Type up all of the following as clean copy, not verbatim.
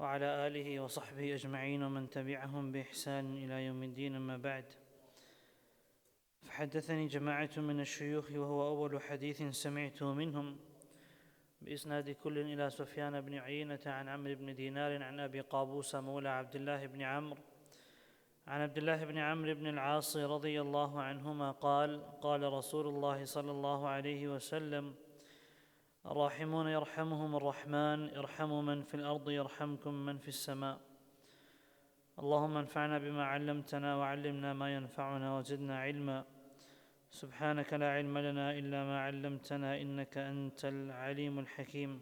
وعلى آله وصحبه أجمعين ومن تبعهم بإحسان إلى يوم الدين، أما بعد. فحدثني جماعة من الشيوخ وهو أول حديث سمعته منهم بإسناد كل إلى سفيان بن عيينة عن عمرو بن دينار عن أبي قابوس مولى عبد الله بن عمرو عن عبد الله بن عمرو بن العاص رضي الله عنهما قال: قال رسول الله صلى الله عليه وسلم: الراحمون يرحمهم الرحمن ارحموا من في الأرض يرحمكم من في السماء. اللهم انفعنا بما علمتنا وعلمنا ما ينفعنا وزدنا علما. سبحانك لا علم لنا إلا ما علمتنا إنك أنت العليم الحكيم.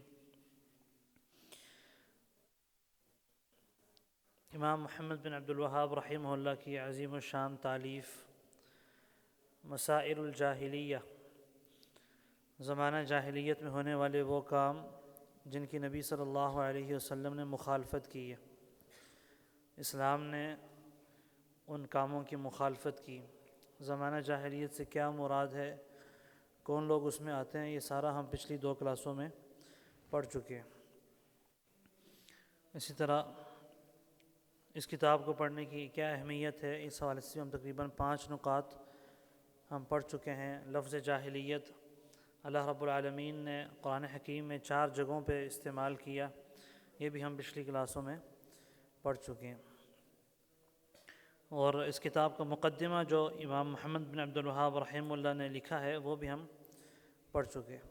امام محمد بن عبد الوہاب رحمہ اللہ کی عظیم الشان تالیف مسائل الجاہلیہ، زمانہ جاہلیت میں ہونے والے وہ کام جن کی نبی صلی اللہ علیہ وسلم نے مخالفت کی ہے. اسلام نے ان کاموں کی مخالفت کی. زمانہ جاہلیت سے کیا مراد ہے، کون لوگ اس میں آتے ہیں، یہ سارا ہم پچھلی 2 کلاسوں میں پڑھ چکے ہیں. اسی طرح اس کتاب کو پڑھنے کی کیا اہمیت ہے، اس حوالے سے ہم تقریباً 5 نکات ہم پڑھ چکے ہیں. لفظ جاہلیت اللہ رب العالمین نے قرآن حکیم میں 4 جگہوں پہ استعمال کیا، یہ بھی ہم پچھلی کلاسوں میں پڑھ چکے ہیں. اور اس کتاب کا مقدمہ جو امام محمد بن عبد الوہاب رحمہ اللہ نے لکھا ہے وہ بھی ہم پڑھ چکے ہیں.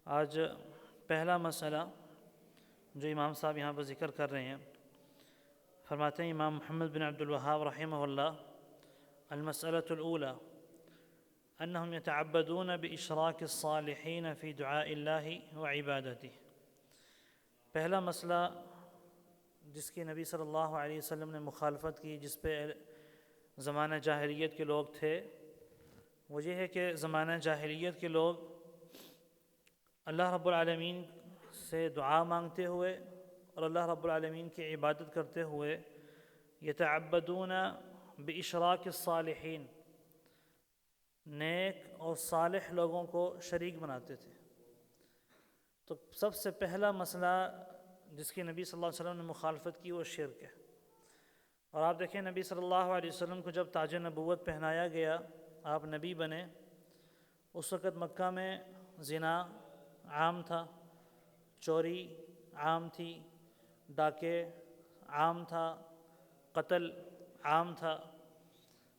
آج پہلا مسئلہ جو امام صاحب یہاں پر ذکر کر رہے ہیں، فرماتے ہیں امام محمد بن عبد الوہاب رحمہ اللہ: المسألة الأولى أنهم يتعبدون بإشراك الصالحين في دعاء الله وعبادته. پہلا مسئلہ جس کی نبی صلی اللہ علیہ وسلم نے مخالفت کی، جس پہ زمانہ جاہلیت کے لوگ تھے، وہ یہ ہے کہ زمانہ جاہلیت کے لوگ اللہ رب العالمین سے دعا مانگتے ہوئے اور اللہ رب العالمین کی عبادت کرتے ہوئے یتعبدون باشراک الصالحین، نیک اور صالح لوگوں کو شریک بناتے تھے. تو سب سے پہلا مسئلہ جس کی نبی صلی اللہ علیہ وسلم نے مخالفت کی وہ شرک ہے. اور آپ دیکھیں نبی صلی اللہ علیہ وسلم کو جب تاج نبوت پہنایا گیا، آپ نبی بنے، اس وقت مکہ میں زنا عام تھا، چوری عام تھی، ڈاکے عام تھا، قتل عام تھا،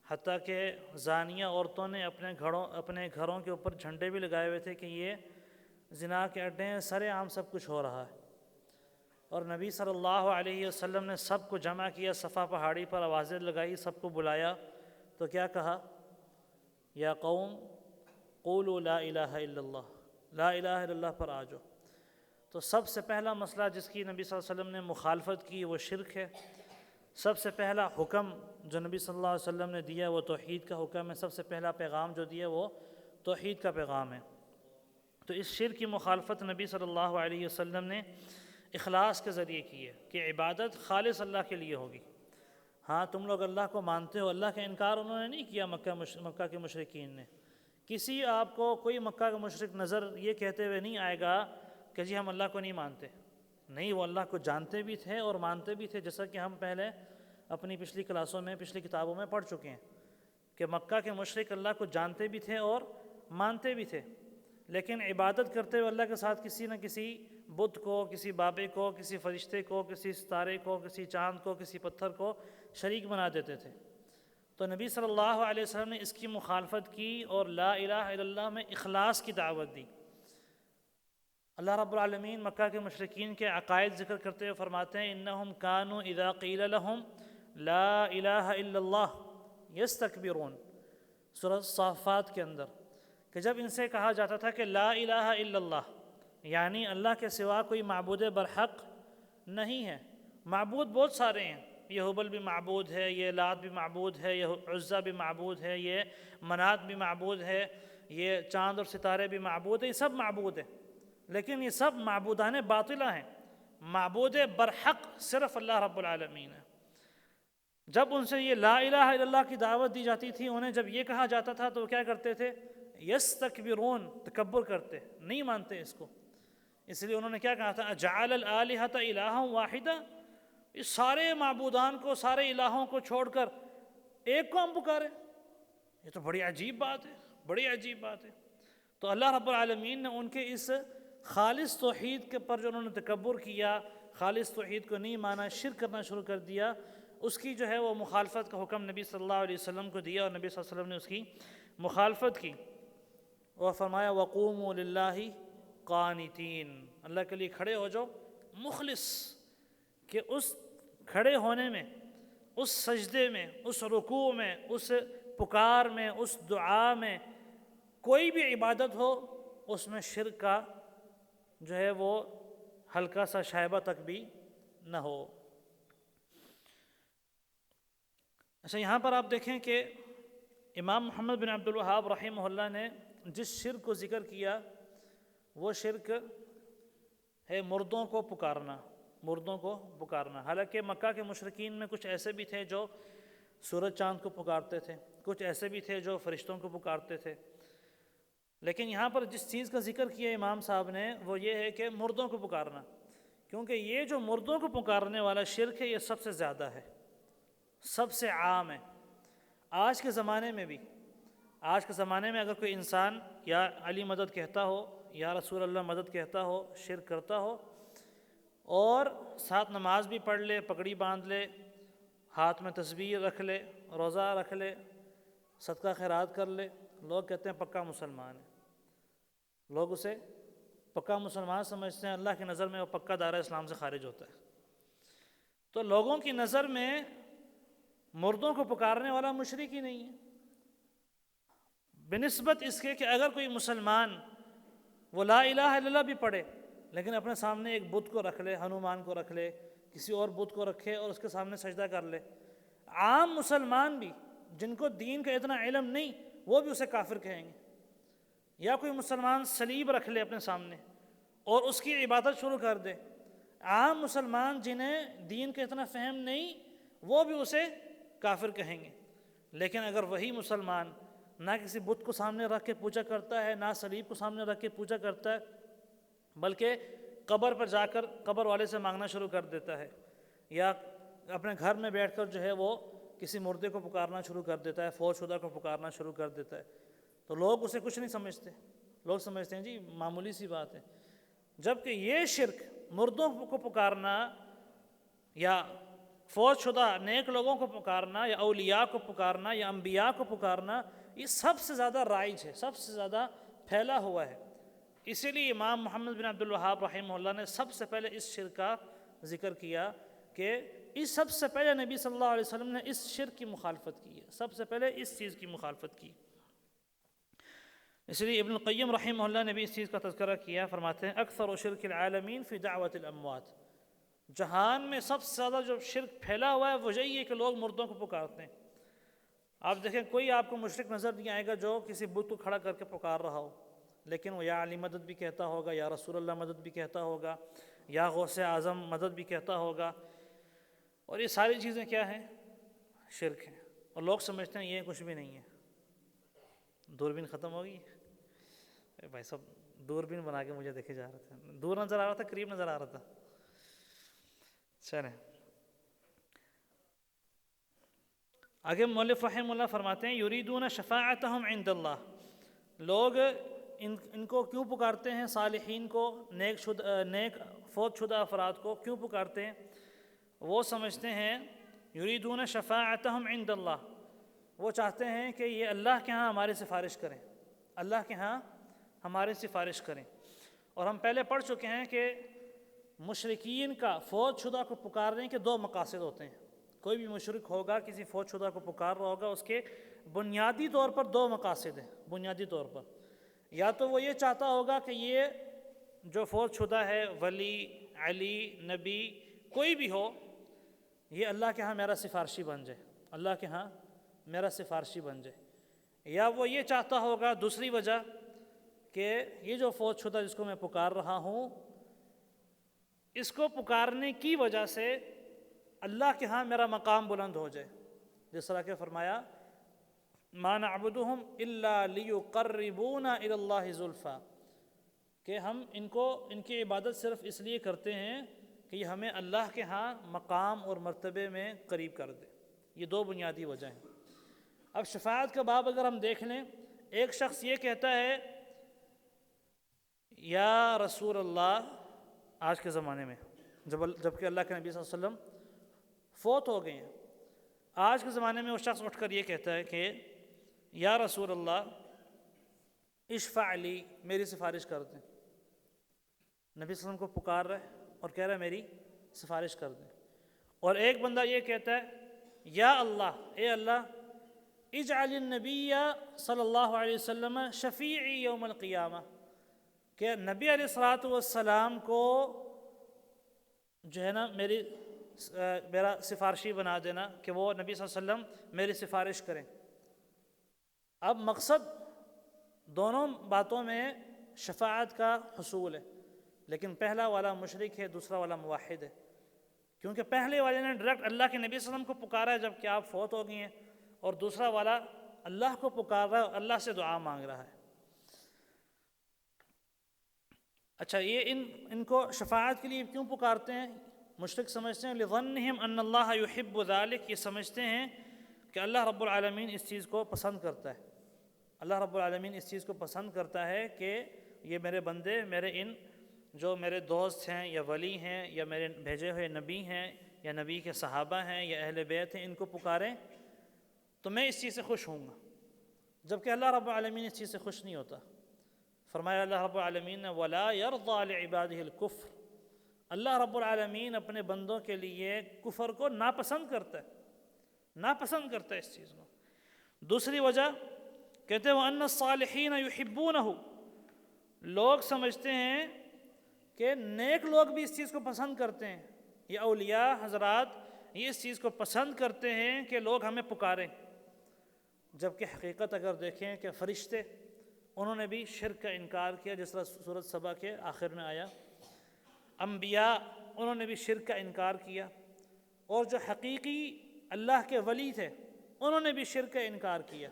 حتیٰ کہ زانیہ عورتوں نے اپنے گھروں کے اوپر جھنڈے بھی لگائے ہوئے تھے کہ یہ زنا کے اڈے ہیں، سر عام سب کچھ ہو رہا ہے. اور نبی صلی اللہ علیہ وسلم نے سب کو جمع کیا، صفا پہاڑی پر آوازیں لگائی، سب کو بلایا، تو کیا کہا؟ یا قوم قولوا لا الہ الا اللہ، لا الہ الا اللہ پر آ جاؤ. تو سب سے پہلا مسئلہ جس کی نبی صلی اللہ علیہ وسلم نے مخالفت کی وہ شرک ہے. سب سے پہلا حکم جو نبی صلی اللہ علیہ وسلم نے دیا وہ توحید کا حکم ہے. سب سے پہلا پیغام جو دیا وہ توحید کا پیغام ہے. تو اس شرک کی مخالفت نبی صلی اللہ علیہ وسلم نے اخلاص کے ذریعے کی ہے کہ عبادت خالص اللہ کے لیے ہوگی. ہاں تم لوگ اللہ کو مانتے ہو، اللہ کا انکار انہوں نے نہیں کیا. مکہ کے مشرکین نے، کسی آپ کو کوئی مکہ کا مشرک نظر یہ کہتے ہوئے نہیں آئے گا کہ جی ہم اللہ کو نہیں مانتے. نہیں، وہ اللہ کو جانتے بھی تھے اور مانتے بھی تھے، جیسا کہ ہم پہلے اپنی پچھلی کلاسوں میں پچھلی کتابوں میں پڑھ چکے ہیں کہ مکہ کے مشرک اللہ کو جانتے بھی تھے اور مانتے بھی تھے، لیکن عبادت کرتے ہوئے اللہ کے ساتھ کسی نہ کسی بت کو، کسی بابے کو، کسی فرشتے کو، کسی ستارے کو، کسی چاند کو، کسی پتھر کو شریک بنا دیتے تھے. تو نبی صلی اللہ علیہ وسلم نے اس کی مخالفت کی اور لا الہ الا اللہ میں اخلاص کی دعوت دی. اللہ رب العالمین مکہ کے مشرکین کے عقائد ذکر کرتے ہوئے فرماتے ہیں: انہم کانوا اذا قیل لہم لا الہ الا اللہ یستکبرون. سورۃ صافات کے اندر کہ جب ان سے کہا جاتا تھا کہ لا الہ الا اللہ، یعنی اللہ کے سوا کوئی معبود برحق نہیں ہے. معبود بہت سارے ہیں، یہ ہبل بھی معبود ہے، یہ لات بھی معبود ہے، یہ عزیٰ بھی معبود ہے، یہ منات بھی معبود ہے، یہ چاند اور ستارے بھی معبود ہیں، یہ سب معبود ہیں. لیکن یہ سب معبودان باطلہ ہیں. معبود برحق صرف اللہ رب العالمین ہے. جب ان سے یہ لا الہ الا اللہ کی دعوت دی جاتی تھی، انہیں جب یہ کہا جاتا تھا تو وہ کیا کرتے تھے؟ یستکبرون، تکبر کرتے، نہیں مانتے اس کو. اس لیے انہوں نے کیا کہا تھا، اجعل الآلہۃ الہا واحدہ، اس سارے معبودان کو، سارے الہوں کو چھوڑ کر ایک کو ہم پکارے، یہ تو بڑی عجیب بات ہے، بڑی عجیب بات ہے۔ تو اللہ رب العالمین نے ان کے اس خالص توحید کے پر جو انہوں نے تکبر کیا، خالص توحید کو نہیں مانا، شرک کرنا شروع کر دیا، اس کی جو ہے وہ مخالفت کا حکم نبی صلی اللہ علیہ وسلم کو دیا، اور نبی صلی اللہ علیہ وسلم نے اس کی مخالفت کی، اور فرمایا وَقُومُوا لِلَّهِ قانتین، اللہ کے لیے کھڑے ہو جاؤ مخلص، کہ اس کھڑے ہونے میں، اس سجدے میں، اس رکوع میں، اس پکار میں، اس دعا میں، کوئی بھی عبادت ہو اس میں شرک کا جو ہے وہ ہلکا سا شائبہ تک بھی نہ ہو۔ اچھا، یہاں پر آپ دیکھیں کہ امام محمد بن عبد الوہاب رحمہ اللہ نے جس شرک کو ذکر کیا وہ شرک ہے مردوں کو پکارنا، مردوں کو پکارنا۔ حالانکہ مکہ کے مشرکین میں کچھ ایسے بھی تھے جو سورج چاند کو پکارتے تھے، کچھ ایسے بھی تھے جو فرشتوں کو پکارتے تھے، لیکن یہاں پر جس چیز کا ذکر کیا امام صاحب نے وہ یہ ہے کہ مردوں کو پکارنا، کیونکہ یہ جو مردوں کو پکارنے والا شرک ہے یہ سب سے زیادہ ہے، سب سے عام ہے۔ آج کے زمانے میں بھی، آج کے زمانے میں اگر کوئی انسان یا علی مدد کہتا ہو یا رسول اللہ مدد کہتا ہو، شرک کرتا ہو، اور ساتھ نماز بھی پڑھ لے، پگڑی باندھ لے، ہاتھ میں تسبیح رکھ لے، روزہ رکھ لے، صدقہ خیرات کر لے، لوگ کہتے ہیں پکا مسلمان ہے، لوگ اسے پکا مسلمان سمجھتے ہیں، اللہ کی نظر میں وہ پکا دائرہ اسلام سے خارج ہوتا ہے۔ تو لوگوں کی نظر میں مردوں کو پکارنے والا مشرک ہی نہیں ہے، بنسبت اس کے کہ اگر کوئی مسلمان وہ لا الہ الا اللہ بھی پڑھے لیکن اپنے سامنے ایک بت کو رکھ لے، ہنومان کو رکھ لے، کسی اور بت کو رکھے اور اس کے سامنے سجدہ کر لے، عام مسلمان بھی جن کو دین کا اتنا علم نہیں وہ بھی اسے کافر کہیں گے۔ یا کوئی مسلمان صلیب رکھ لے اپنے سامنے اور اس کی عبادت شروع کر دے، عام مسلمان جنہیں دین کا اتنا فہم نہیں وہ بھی اسے کافر کہیں گے۔ لیکن اگر وہی مسلمان نہ کسی بت کو سامنے رکھ کے پوجا کرتا ہے، نہ صلیب کو سامنے رکھ کے پوجا کرتا ہے، بلکہ قبر پر جا کر قبر والے سے مانگنا شروع کر دیتا ہے، یا اپنے گھر میں بیٹھ کر جو ہے وہ کسی مردے کو پکارنا شروع کر دیتا ہے، فوت شدہ کو پکارنا شروع کر دیتا ہے، تو لوگ اسے کچھ نہیں سمجھتے، لوگ سمجھتے ہیں جی معمولی سی بات ہے۔ جبکہ یہ شرک مردوں کو پکارنا یا فوت شدہ نیک لوگوں کو پکارنا یا اولیاء کو پکارنا یا انبیاء کو پکارنا، یہ سب سے زیادہ رائج ہے، سب سے زیادہ پھیلا ہوا ہے۔ اسی لیے امام محمد بن عبد الوہاب رحمہ اللہ نے سب سے پہلے اس شرک کا ذکر کیا کہ اس سب سے پہلے نبی صلی اللہ علیہ وسلم نے اس شرک کی مخالفت کی ہے، سب سے پہلے اس چیز کی مخالفت کی۔ اس لیے ابن القیم رحمہ اللہ نے بھی اس چیز کا تذکرہ کیا، فرماتے ہیں اکثر شرک العالمین فی دعوت الاموات، جہان میں سب سے زیادہ جو شرک پھیلا ہوا ہے وہ یہی ہے کہ لوگ مردوں کو پکارتے ہیں۔ آپ دیکھیں کوئی آپ کو مشرک نظر نہیں آئے گا جو کسی بت کو کھڑا کر کے پکار رہا ہو، لیکن وہ یا علی مدد بھی کہتا ہوگا، یا رسول اللہ مدد بھی کہتا ہوگا، یا غوث اعظم مدد بھی کہتا ہوگا، اور یہ ساری چیزیں کیا ہیں؟ شرک ہیں، اور لوگ سمجھتے ہیں یہ کچھ بھی نہیں ہے۔ دوربین ختم ہو گئی بھائی صاحب، دوربین بنا کے مجھے دیکھے جا رہے تھے، دور نظر آ رہا تھا قریب نظر آ رہا تھا؟ چلیں آگے مؤلف رحمہ اللہ فرماتے ہیں یریدون شفاعتہم عند اللہ، لوگ ان کو کیوں پکارتے ہیں؟ صالحین کو، نیک فوت شدہ افراد کو کیوں پکارتے ہیں؟ وہ سمجھتے ہیں یریدون شفاعتہم عند اللہ، وہ چاہتے ہیں کہ یہ اللہ کے ہاں ہماری سفارش کریں، اللہ کے ہاں ہماری سفارش کریں۔ اور ہم پہلے پڑھ چکے ہیں کہ مشرکین کا فوت شدہ کو پکارنے کے دو مقاصد ہوتے ہیں۔ کوئی بھی مشرک ہوگا کسی فوت شدہ کو پکار رہا ہوگا، اس کے بنیادی طور پر دو مقاصد ہیں، بنیادی طور پر یا تو وہ یہ چاہتا ہوگا کہ یہ جو فوت شدہ ہے، ولی، علی، نبی، کوئی بھی ہو، یہ اللہ کے ہاں میرا سفارشی بن جائے، اللہ کے ہاں میرا سفارشی بن جائے، یا وہ یہ چاہتا ہوگا دوسری وجہ کہ یہ جو فوت شدہ جس کو میں پکار رہا ہوں، اس کو پکارنے کی وجہ سے اللہ کے ہاں میرا مقام بلند ہو جائے، جس طرح کہ فرمایا ما نعبدهم الا ليقربونا الى الله زلفى، کہ ہم ان کی عبادت صرف اس لیے کرتے ہیں کہ یہ ہمیں اللہ کے ہاں مقام اور مرتبے میں قریب کر دے۔ یہ دو بنیادی وجہ ہیں۔ اب شفاعت کا باب اگر ہم دیکھ لیں، ایک شخص یہ کہتا ہے یا رسول اللہ، آج کے زمانے میں جب کہ اللہ کے نبی صلی اللہ علیہ وسلم فوت ہو گئے ہیں، آج کے زمانے میں وہ شخص اٹھ کر یہ کہتا ہے کہ یا رسول اللہ اشفع لی، میری سفارش کر دیں۔ نبی صلی اللہ علیہ وسلم کو پکار رہا ہے اور کہہ رہا ہے میری سفارش کر دیں۔ اور ایک بندہ یہ کہتا ہے یا اللہ، اے اللہ اجعل النبی صلی اللہ علیہ وسلم شفیعی یوم القیامہ، کہ نبی علیہ الصلوۃ والسلام کو جو ہے نا میرا سفارشی بنا دینا، کہ وہ نبی صلی اللہ علیہ وسلم میری سفارش کریں۔ اب مقصد دونوں باتوں میں شفاعت کا حصول ہے، لیکن پہلا والا مشرک ہے، دوسرا والا موحد ہے، کیونکہ پہلے والے نے ڈائریکٹ اللہ کے نبی صلی اللہ علیہ وسلم کو پکارا ہے جب کہ آپ فوت ہو گئے ہیں، اور دوسرا والا اللہ کو پکار رہا ہے اور اللہ سے دعا مانگ رہا ہے۔ اچھا، یہ ان کو شفاعت کے لیے کیوں پکارتے ہیں؟ مشرک سمجھتے ہیں لظنہم ان اللہ یحب ذلک، یہ سمجھتے ہیں کہ اللہ رب العالمین اس چیز کو پسند کرتا ہے، اللہ رب العالمین اس چیز کو پسند کرتا ہے کہ یہ میرے بندے جو میرے دوست ہیں یا ولی ہیں یا میرے بھیجے ہوئے نبی ہیں یا نبی کے صحابہ ہیں یا اہل بیت ہیں، ان کو پکاریں تو میں اس چیز سے خوش ہوں گا، جبکہ اللہ رب العالمین اس چیز سے خوش نہیں ہوتا۔ فرمایا اللہ رب العالمین نے وَلَا يَرْضَى لِعِبَادِهِ الْكُفْرِ، اللہ رب العالمین اپنے بندوں کے لیے کفر کو ناپسند کرتا ہے اس چیز کو۔ دوسری وجہ کہتے ہیں وَأَنَّ الصَّالِحِينَ يُحِبُّونَهُ، لوگ سمجھتے ہیں کہ نیک لوگ بھی اس چیز کو پسند کرتے ہیں، یہ اولیاء حضرات یہ اس چیز کو پسند کرتے ہیں کہ لوگ ہمیں پکاریں، جبکہ حقیقت اگر دیکھیں کہ فرشتے انہوں نے بھی شرک کا انکار کیا، جس طرح سورۃ سبا کے آخر میں آیا، انبیاء انہوں نے بھی شرک کا انکار کیا، اور جو حقیقی اللہ کے ولی تھے انہوں نے بھی شرک کا انکار کیا۔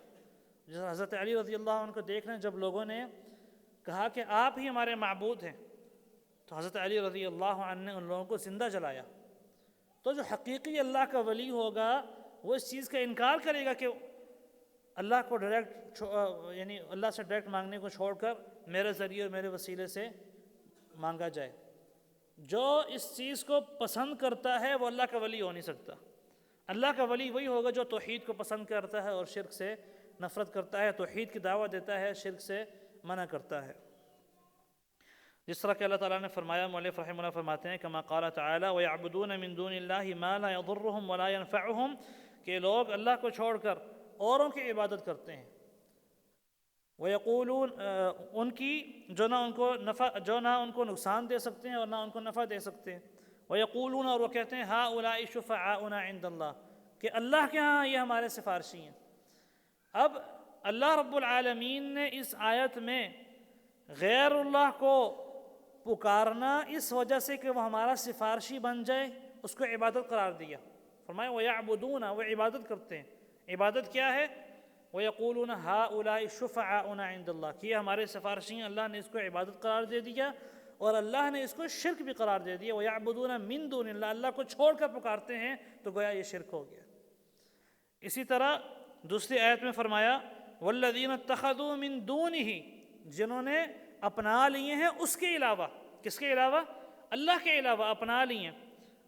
جس حضرت علی رضی اللہ عنہ کو دیکھ رہے ہیں، جب لوگوں نے کہا کہ آپ ہی ہمارے معبود ہیں، تو حضرت علی رضی اللہ عنہ نے ان لوگوں کو زندہ جلایا۔ تو جو حقیقی اللہ کا ولی ہوگا وہ اس چیز کا انکار کرے گا کہ اللہ کو یعنی اللہ سے ڈائریکٹ مانگنے کو چھوڑ کر میرے ذریعے اور میرے وسیلے سے مانگا جائے۔ جو اس چیز کو پسند کرتا ہے وہ اللہ کا ولی ہو نہیں سکتا۔ اللہ کا ولی وہی ہوگا جو توحید کو پسند کرتا ہے اور شرک سے نفرت کرتا ہے، توحید کی دعوت دیتا ہے، شرک سے منع کرتا ہے۔ جس طرح کہ اللہ تعالیٰ نے فرمایا، مؤلف رحمہ اللہ فرماتے ہیں کما قال تعالی وَيَعْبُدُونَ مِن دُونِ اللَّهِ مَا لَا يَضُرُّهُمْ وَلَا يَنفَعُهُمْ، کہ لوگ اللہ کو چھوڑ کر اوروں کی عبادت کرتے ہیں، وَيَقُولُونَ ان کی جو نہ ان کو نقصان دے سکتے ہیں اور نہ ان کو نفع دے سکتے ہیں، وَيَقُولُونَ اور وہ کہتے ہیں هَؤُلَاءِ شُفَعَاؤُنَا عِندَ اللَّهِ، کہ اللہ کے ہاں یہ ہمارے سفارشی ہیں۔ اب اللہ رب العالمین نے اس آیت میں غیر اللہ کو پکارنا اس وجہ سے کہ وہ ہمارا سفارشی بن جائے اس کو عبادت قرار دیا۔ فرمایا وَيَعْبُدُونَ، وہ عبادت کرتے ہیں۔ عبادت کیا ہے؟ وَيَقُولُونَ هَؤُلَاءِ شُفَعَاؤُنَا عِندَ اللَّهِ، کہ یہ ہمارے سفارشی ہیں، اللہ نے اس کو عبادت قرار دے دیا اور اللہ نے اس کو شرک بھی قرار دے دیا۔ وَيَعْبُدُونَ مِن دُونِ اللَّهِ، اللہ کو چھوڑ کر پکارتے ہیں تو گویا یہ شرک ہو گیا۔ اسی طرح دوسری آیت میں فرمایا وَالَّذِينَ اتَّخَذُوا مِن دُونِهِ، جنہوں نے اپنا لیے ہیں اس کے علاوہ، کس کے علاوہ؟ اللہ کے علاوہ اپنا لیے ہیں،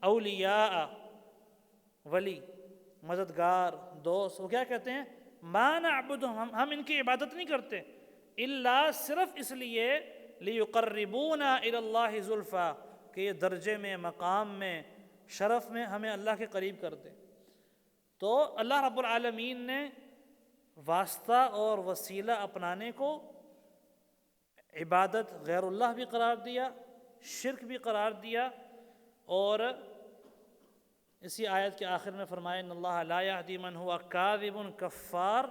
اولیاء، ولی، مددگار، دوست، وہ کیا کہتے ہیں ما نعبدہم، ہم ان کی عبادت نہیں کرتے، الا صرف اس لیے لیقربونا الی اللہ زلفا، کہ یہ درجے میں، مقام میں، شرف میں ہمیں اللہ کے قریب کر دے۔ تو اللہ رب العالمین نے واسطہ اور وسیلہ اپنانے کو عبادت غیر اللہ بھی قرار دیا، شرک بھی قرار دیا، اور اسی آیت کے آخر میں فرمایا ان اللہ لا یہدی من ہوا کاذب کفار،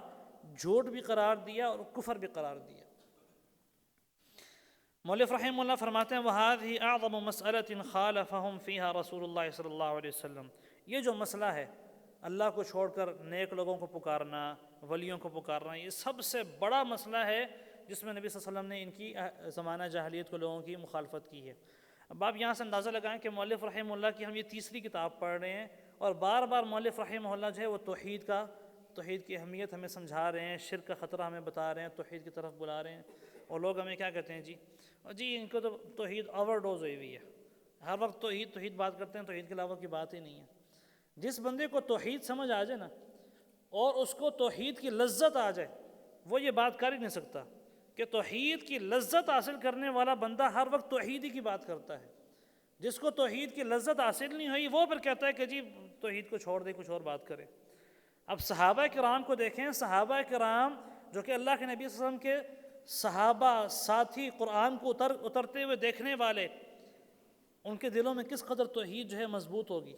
جھوٹ بھی قرار دیا اور کفر بھی قرار دیا۔ مؤلف رحمہ اللہ فرماتے ہیں وَهَذِهِ أَعْظَمُ مَسْأَلَةٍ خَالَفَهُمْ فِيهَا رسول اللہ صلی اللہ علیہ وسلم، یہ جو مسئلہ ہے اللہ کو چھوڑ کر نیک لوگوں کو پکارنا، ولیوں کو پکارنا، یہ سب سے بڑا مسئلہ ہے جس میں نبی صلی اللہ علیہ وسلم نے ان کی زمانہ جاہلیت کو لوگوں کی مخالفت کی ہے۔ اب آپ یہاں سے اندازہ لگائیں کہ مؤلف رحمہ اللہ کی ہم یہ تیسری کتاب پڑھ رہے ہیں، اور بار بار مؤلف رحمہ اللہ جو ہے وہ توحید کی اہمیت ہمیں سمجھا رہے ہیں، شرک کا خطرہ ہمیں بتا رہے ہیں، توحید کی طرف بلا رہے ہیں، اور لوگ ہمیں کیا کہتے ہیں جی ان کو تو توحید اوور ڈوز ہوئی ہوئی ہے، ہر وقت توحید بات کرتے ہیں، توحید کے علاوہ کی بات ہی نہیں ہے۔ جس بندے کو توحید سمجھ آ جائے نا، اور اس کو توحید کی لذت آ جائے، وہ یہ بات کر ہی نہیں سکتا کہ توحید کی لذت حاصل کرنے والا بندہ ہر وقت توحید ہی کی بات کرتا ہے۔ جس کو توحید کی لذت حاصل نہیں ہوئی وہ پھر کہتا ہے کہ جی توحید کو چھوڑ دے، کچھ اور بات کرے۔ اب صحابہ کرام کو دیکھیں، صحابہ کرام جو کہ اللہ کے نبی صلی اللہ علیہ وسلم کے صحابہ ساتھی، قرآن کو اترتے ہوئے دیکھنے والے، ان کے دلوں میں کس قدر توحید جو ہے مضبوط ہوگی۔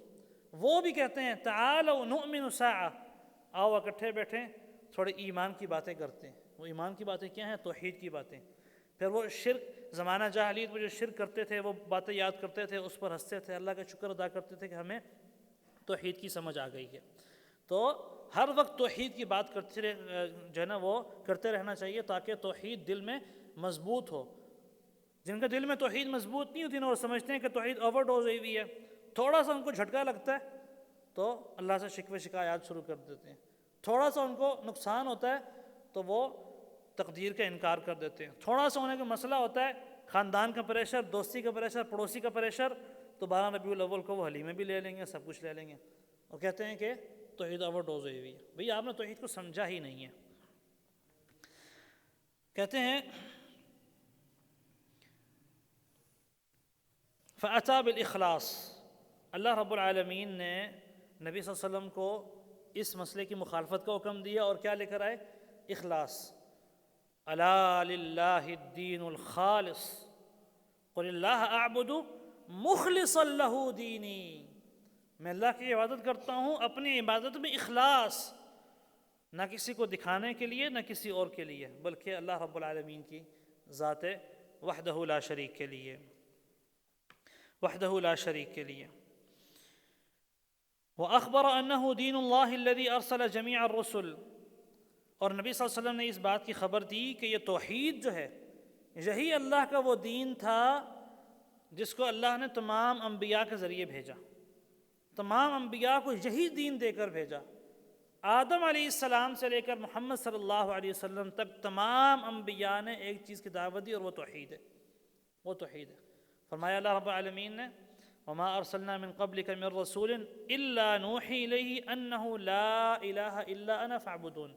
وہ بھی کہتے ہیں تعالوا نؤمن ساعہ، آؤ اکٹھے بیٹھیں تھوڑے ایمان کی باتیں کرتے ہیں۔ وہ ایمان کی باتیں کیا ہیں؟ توحید کی باتیں۔ پھر وہ شرک، زمانہ جاہلیت میں جو شرک کرتے تھے وہ باتیں یاد کرتے تھے، اس پر ہنستے تھے، اللہ کا شکر ادا کرتے تھے کہ ہمیں توحید کی سمجھ آ گئی ہے۔ تو ہر وقت توحید کی بات جو ہے نا وہ کرتے رہنا چاہیے، تاکہ توحید دل میں مضبوط ہو۔ جن کے دل میں توحید مضبوط نہیں ہوتی نا، اور سمجھتے ہیں کہ توحید اوور ڈوز ہوئی ہوئی ہے، تھوڑا سا ان کو جھٹکا لگتا ہے تو اللہ سے شکوے شکایات شروع کر دیتے ہیں، تھوڑا سا ان کو نقصان ہوتا ہے تو وہ تقدیر کا انکار کر دیتے ہیں، تھوڑا سا انہیں کا مسئلہ ہوتا ہے، خاندان کا پریشر، دوستی کا پریشر، پڑوسی کا پریشر، تو 12 ربیع الاول کو وہ حلیمے بھی لے لیں گے، سب کچھ لے لیں گے، اور کہتے ہیں کہ توحید اوور ڈوز ہوئی ہوئی ہے۔ بھئی آپ نے توحید کو سمجھا ہی نہیں ہے۔ کہتے ہیں فَأَتَى بِالْإِخْلَاصِ، اللہ رب العالمین نے نبی صلی اللہ علیہ وسلم کو اس مسئلے کی مخالفت کا حکم دیا، اور کیا لے کر آئے؟ اخلاص۔ الا للہ الدین الخالص قل اللہ اعبد مخلصا لہ دینی، میں اللہ کی عبادت کرتا ہوں اپنی عبادت میں اخلاص، نہ کسی کو دکھانے کے لیے نہ کسی اور کے لیے، بلکہ اللہ رب العالمین کی ذات وحدہ لا شریک کے لیے، وحدہ لا شریک کے لیے۔ وَأَخْبَرَ أَنَّهُ دِينُ اللَّهِ الَّذِي أَرْسَلَ جَمِيعَ الرُّسُلِ، اور نبی صلی اللہ علیہ وسلم نے اس بات کی خبر دی کہ یہ توحید جو ہے یہی اللہ کا وہ دین تھا جس کو اللہ نے تمام انبیاء کے ذریعے بھیجا، تمام انبیاء کو یہی دین دے کر بھیجا۔ آدم علیہ السلام سے لے کر محمد صلی اللہ علیہ وسلم تک تمام انبیاء نے ایک چیز کی دعوت دی، اور وہ توحید ہے، وہ توحید ہے۔ فرمایا اللہ رب العالمین نے وَمَا أَرْسَلْنَا مِن قَبْلِكَ مِن رَّسُولٍ إِلَّا نُوحِي إِلَيْهِ أَنَّهُ لَا إِلَهَ إِلَّا أَنَا فَاعْبُدُونِ،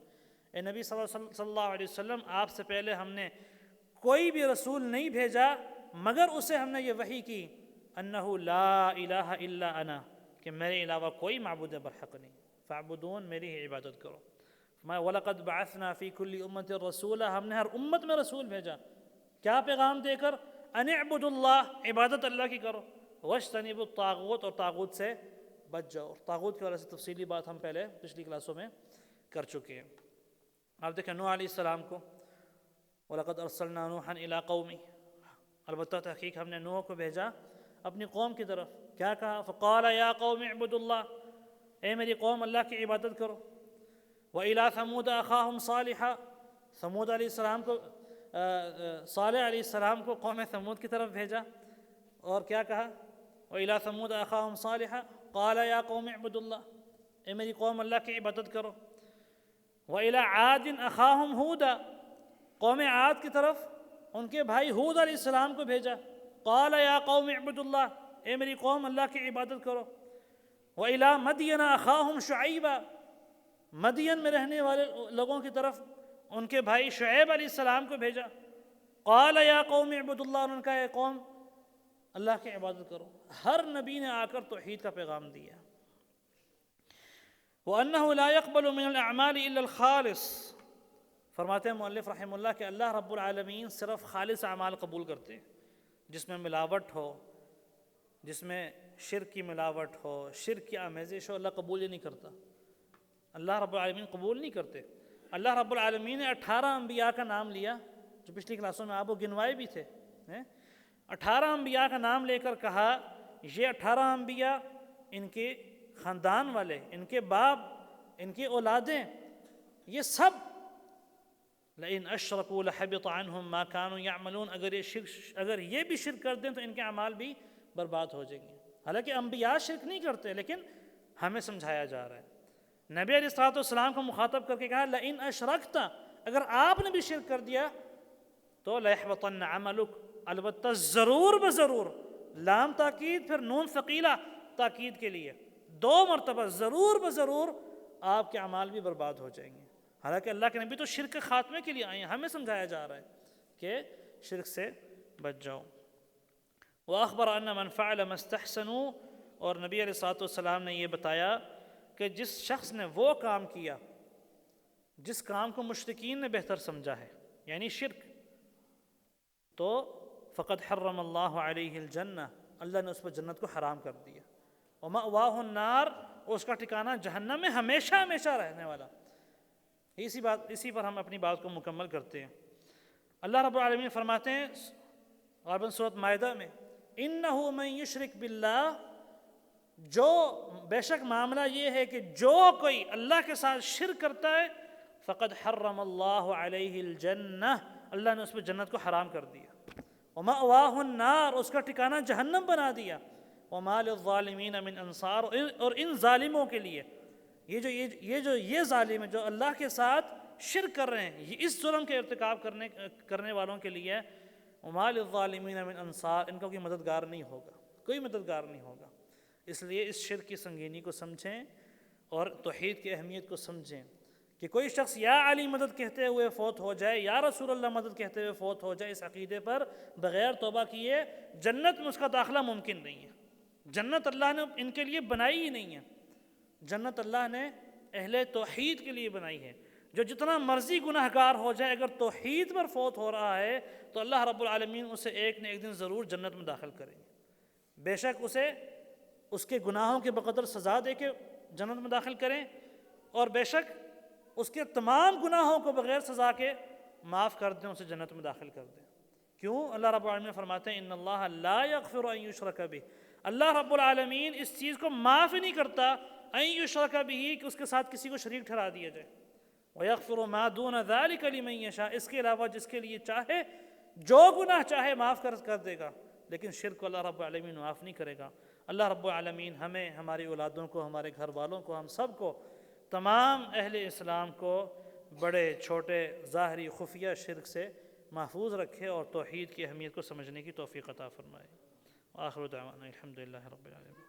اے نبی صلی اللہ علیہ وسلم، آپ سے پہلے ہم نے کوئی بھی رسول نہیں بھیجا مگر اسے ہم نے یہ وحی کی أَنَّهُ لَا إِلَهَ إِلَّا أَنَا، کہ میرے علاوہ کوئی معبود برحق نہیں، فَاعْبُدُون، میری ہی عبادت کرو۔ وَلَقَدْ بَعَثْنَا فِي كُلِّ أُمَّةٍ رَّسُولًا، ہم نے ہر امت میں رسول بھیجا، کیا پیغام دے کر؟ أَنِ اعْبُدُوا اللَّهَ، عبادت اللہ کی کرو، وَاجْتَنِبُوا الطَّاغُوتَ، اور طاغوت سے بچ جاؤ۔ طاغوت کی وجہ سے تفصیلی بات ہم پہلے پچھلی کلاسوں میں کر چکے ہیں۔ آپ دیکھیں نوح علیہ السلام کو وَلَقَدْ أَرْسَلْنَا نُوحًا إِلَىٰ قَوْمِهِ، البتہ تحقیق ہم نے نوح کو بھیجا اپنی قوم کی طرف، کیا کہا؟ فَقَالَ يَا قَوْمِ اعْبُدُوا اللَّهَ، اے میری قوم اللہ کی عبادت کرو۔ وَإِلَىٰ ثَمُودَ أَخَاهُمْ صَالِحًا، ثمود علیہ السلام کو صالح علیہ السلام کو قوم ثمود کی طرف بھیجا، اور کیا کہا؟ وَإِلَىٰ ثَمُودَ أَخَاهُمْ صَالِحًا قَالَ يَا قَوْمِ اعْبُدُوا اللَّهَ، اے میری قوم اللہ کی عبادت کرو۔ وَإِلَىٰ عَادٍ أَخَاهُمْ هُودًا، قوم عاد کی طرف ان کے بھائی ہود علیہ السلام کو بھیجا، قَالَ يَا قَوْمِ اعْبُدُوا اللَّهَ، اے میری قوم اللہ کی عبادت کرو۔ وَإِلَىٰ مَدْيَنَ أَخَاهُمْ شُعَيْبًا، مدین میں رہنے والے لوگوں کی طرف ان کے بھائی شعیب علیہ السلام کو بھیجا، قَالَ يَا قَوْمِ اعْبُدُوا اللَّهَ، انہوں نے کہا اے قوم اللہ کی عبادت کرو۔ ہر نبی نے آ کر توحید کا پیغام دیا۔ وَأَنَّهُ لَا يَقْبَلُ مِنَ الْأَعْمَالِ إِلَّا الْخَالِصِ، فرماتے ہیں مؤلف رحمہ اللہ کہ اللہ رب العالمین صرف خالص اعمال قبول کرتے ہیں، جس میں ملاوٹ ہو، جس میں شرک کی ملاوٹ ہو، شرک کی آمیزش ہو، اللہ قبول ہی نہیں کرتا، اللہ رب العالمین قبول نہیں کرتے۔ اللہ رب العالمین نے 18 انبیاء کا نام لیا، جو پچھلی کلاسوں میں آپ وہ گنوائے بھی تھے، 18 انبیاء کا نام لے کر کہا یہ 18 انبیاء، ان کے خاندان والے، ان کے باپ، ان کی اولادیں، یہ سب لئن اشرکوا لحبط عنہم ما كانوا يعملون، اگر یہ بھی شرک کر دیں تو ان کے اعمال بھی برباد ہو جائیں گے۔ حالانکہ انبیاء شرک نہیں کرتے، لیکن ہمیں سمجھایا جا رہا ہے۔ نبی علیہ السلام کو مخاطب کر کے کہا لئن اشرکت، اگر آپ نے بھی شرک کر دیا تو لَيَحْبَطَنَّ عَمَلُكَ، البتہ ضرور بضرور، لام تاکید پھر نون ثقیلہ تاکید کے لیے، 2 مرتبہ ضرور بضرور آپ کے اعمال بھی برباد ہو جائیں گے۔ حالانکہ اللہ کے نبی تو شرک کے خاتمے کے لیے آئے ہیں، ہمیں سمجھایا جا رہا ہے کہ شرک سے بچ جاؤ۔ وَأَخْبَرَ أَنَّ مَنْ فَعَلَ مَا اسْتَحْسَنُوا، اور نبی علیہ السلام نے یہ بتایا کہ جس شخص نے وہ کام کیا جس کام کو مشرکین نے بہتر سمجھا ہے، یعنی شرک، تو فقد حرم اللہ علیہ الجنہ، اللہ نے اس پر جنت کو حرام کر دیا۔ ومأواہ النار، اس کا ٹھکانہ جہنم میں ہمیشہ ہمیشہ رہنے والا۔ اسی پر ہم اپنی بات کو مکمل کرتے ہیں۔ اللہ رب العالمین فرماتے ہیں غالباً سورۃ مائدہ میں، انہ من یشرک باللہ، جو بے شک معاملہ یہ ہے کہ جو کوئی اللہ کے ساتھ شرک کرتا ہے، فقد حرم اللہ علیہ الجنہ، اللہ نے اس پہ جنت کو حرام کر دیا۔ ومأواہ النار، اس کا ٹھکانہ جہنم بنا دیا۔ وما للظالمین من انصار، اور ان ظالموں کے لیے، یہ ظالم ہیں جو اللہ کے ساتھ شرک کر رہے ہیں، اس ظلم کے ارتکاب کرنے والوں کے لیے، وما للظالمین من انصار، ان کا کوئی مددگار نہیں ہوگا، کوئی مددگار نہیں ہوگا۔ اس لیے اس شرک کی سنگینی کو سمجھیں اور توحید کی اہمیت کو سمجھیں کہ کوئی شخص یا علی مدد کہتے ہوئے فوت ہو جائے، یا رسول اللہ مدد کہتے ہوئے فوت ہو جائے، اس عقیدے پر بغیر توبہ کیے جنت میں اس کا داخلہ ممکن نہیں ہے۔ جنت اللہ نے ان کے لیے بنائی ہی نہیں ہے، جنت اللہ نے اہل توحید کے لیے بنائی ہے۔ جو جتنا مرضی گناہ گار ہو جائے، اگر توحید پر فوت ہو رہا ہے تو اللہ رب العالمین اسے ایک نہ ایک دن ضرور جنت میں داخل کریں گے، بے شک اسے اس کے گناہوں کے بقدر سزا دے کے جنت میں داخل کریں، اور بے شک اس کے تمام گناہوں کو بغیر سزا کے معاف کر دیں، اسے جنت میں داخل کر دیں۔ کیوں؟ اللہ رب العالمین فرماتے ہیں ان اللہ لا یغفر ان یشرک بہ، اللہ رب العالمین اس چیز کو معاف ہی نہیں کرتا ان یشرک بہ، کہ اس کے ساتھ کسی کو شریک ٹھہرا دیا جائے۔ ویغفر ما دون ذلک لمن یشاء، اس کے علاوہ جس کے لیے چاہے، جو گناہ چاہے معاف کر دے گا، لیکن شرک کو اللہ رب العالمین معاف نہیں کرے گا۔ اللہ رب العالمین ہمیں، ہماری اولادوں کو، ہمارے گھر والوں کو، ہم سب کو، تمام اہل اسلام کو بڑے چھوٹے ظاہری خفیہ شرک سے محفوظ رکھے اور توحید کی اہمیت کو سمجھنے کی توفیق عطا فرمائے۔ آخر دعوانا الحمدللہ رب العالمین۔